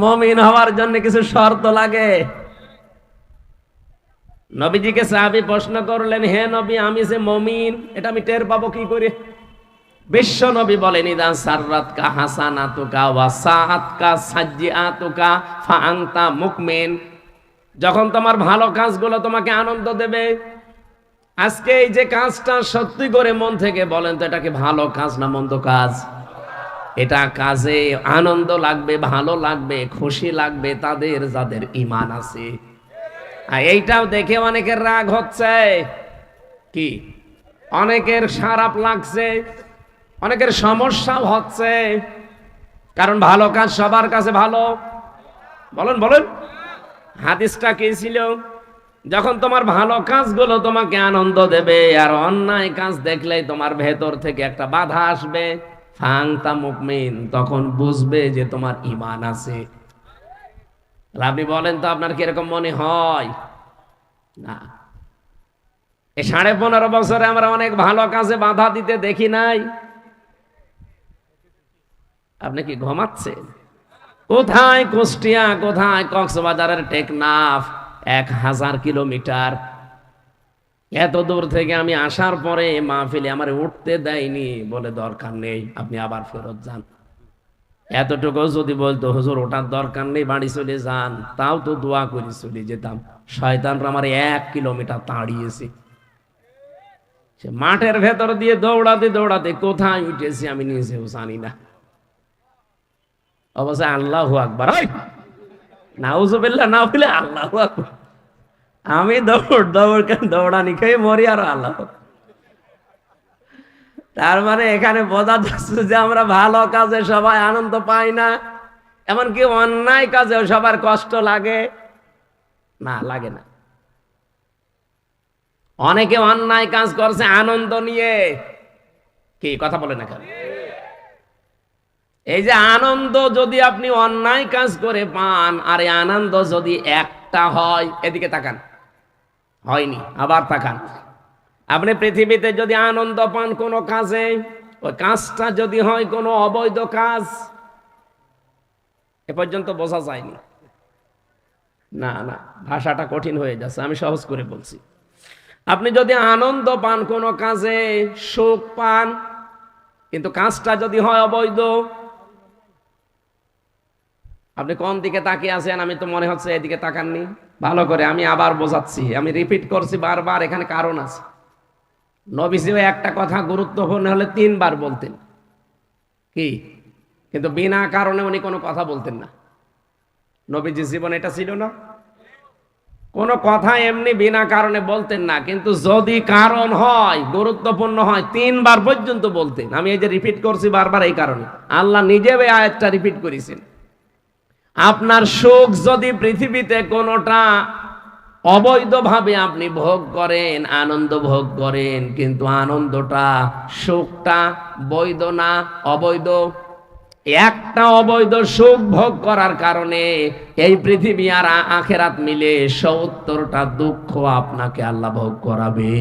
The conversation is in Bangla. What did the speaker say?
মুমিন হওয়ার জন্য কিছু শর্ত লাগে। নবীজিকে সাহাবী প্রশ্ন করলেন, হে নবী, আমি যে মুমিন এটা আমি টের পাবো কি করে? বিশ্ব নবী বলেন, ইদা সাররাতকা হাসানাতুকা ওয়া সাআতকা সাজ্জিআতুকা ফা আনতা মুকমিন। যখন তোমার ভালো কাজগুলো তোমাকে আনন্দ দেবে। আজকে এই যে কাজটা সত্যি করে মন থেকে বলেন তো, এটা কি ভালো কাজ না মন্দ কাজ? এটা কাজে আনন্দ লাগবে, ভালো লাগবে, খুশি লাগবে তাদের যাদের ঈমান আছে। আর এইটাও দেখে অনেকের রাগ হচ্ছে, কি অনেকের খারাপ লাগছে, অনেকের সমস্যাও হচ্ছে। কারণ ভালো কাজ সবার কাছে ভালো। বলেন বলেন, হাদিসটা কি ছিল? যখন তোমার ভালো কাজগুলো তোমাকে আনন্দ দেবে, আর অন্যায় কাজ দেখলেই তোমার ভেতর থেকে একটা বাধা আসবে, ফাংতা মুকমিন, তখন বুঝবে যে তোমার ঈমান আছে। আপনি বলেন তো, আপনার কি এরকম মনে হয়? না। এই 15.5 বছরে আমরা অনেক ভালো কাজে বাধা দিতে দেখি নাই। আপনি কি ঘুমাচ্ছেন? কোথায় কুষ্টিয়া, কোথায় কক্সবাজারের টেকনাফ, 1000 কিলোমিটার। এত দূর থেকে আমি আসার পরে মাহফিলে আমার উঠতে দেয়নি, বলে দরকার নেই, আপনি আবার ফেরত যান। এতটুকু যদি বলতো, হুজুর ওটার দরকার নেই, বাড়ি চলে যান, তাও তো দোয়া করে চলে যেতাম। শয়তানরা আমার 1 কিলোমিটার তাড়িয়েছে। সে মাঠের ভেতর দিয়ে দৌড়াতে দৌড়াতে কোথায় উঠেছি আমি নিজেও জানি না। অবশ্যই আল্লাহু আকবার, নাউজুবিল্লাহ না বলে আল্লাহু আকবার। আমি দৌড়ানি খেয়ে মরি আর আল্লাহ। তার মানে এখানে বোঝা যাচ্ছে যে আমরা ভালো কাজে সবাই আনন্দ পাই না, এমনকি অন্যায় কাজেও সবার কষ্ট লাগে না, লাগে না। অনেকে অন্যায় কাজ করছে আনন্দ নিয়ে। কি কথা বলে না কেন? এই যে আনন্দ যদি আপনি অন্যায় কাজ করে পান, আর এই আনন্দ যদি একটা হয়, এদিকে তাকান, হয়নি, আবার তাকান। আপনি পৃথিবীতে যদি আনন্দ পান কোনো কাজে, ওই কাজটা যদি হয় কোনো অবৈধ কাজ, এ পর্যন্ত বোঝা যায়নি। না না, ভাষাটা কঠিন হয়ে যাচ্ছে, আমি সহজ করে বলছি। আপনি যদি আনন্দ পান কোনো কাজে, সুখ পান, কিন্তু কাজটা যদি হয় অবৈধ, আপনি কোন দিকে তাকিয়ে আছেন? আমি তো মনে হচ্ছে এদিকে তাকাননি। ভালো করে আমি আবার বোঝাচ্ছি, আমি রিপিট করছি বারবার, এখানে কারণ আছে। নবীজিও একটা কথা গুরুত্বপূর্ণ হলে 3 বার বলতেন, কি? কিন্তু বিনা কারণে উনি কোনো কথা বলতেন না। নবীজির জীবনে এটা ছিল না। কোনো কথা এমনি বিনা কারণে বলতেন না, কিন্তু যদি কারণ হয়, গুরুত্বপূর্ণ হয়, 3 বার পর্যন্ত বলতেন। আমি এই যে রিপিট করছি বারবার এই কারণে, আল্লাহ নিজে এই আয়াতটা রিপিট করেছেন। আপনার সুখ যদি পৃথিবীতে কোনোটা অবৈধভাবে আপনি ভোগ করেন, আনন্দ ভোগ করেন, কিন্তু আনন্দটা, সুখটা বৈধ না অবৈধ, একটা অবৈধ সুখ ভোগ করার কারণে এই পৃথিবী আর আখেরাত মিলে 70টা দুঃখ আপনাকে আল্লাহ ভোগ করাবে।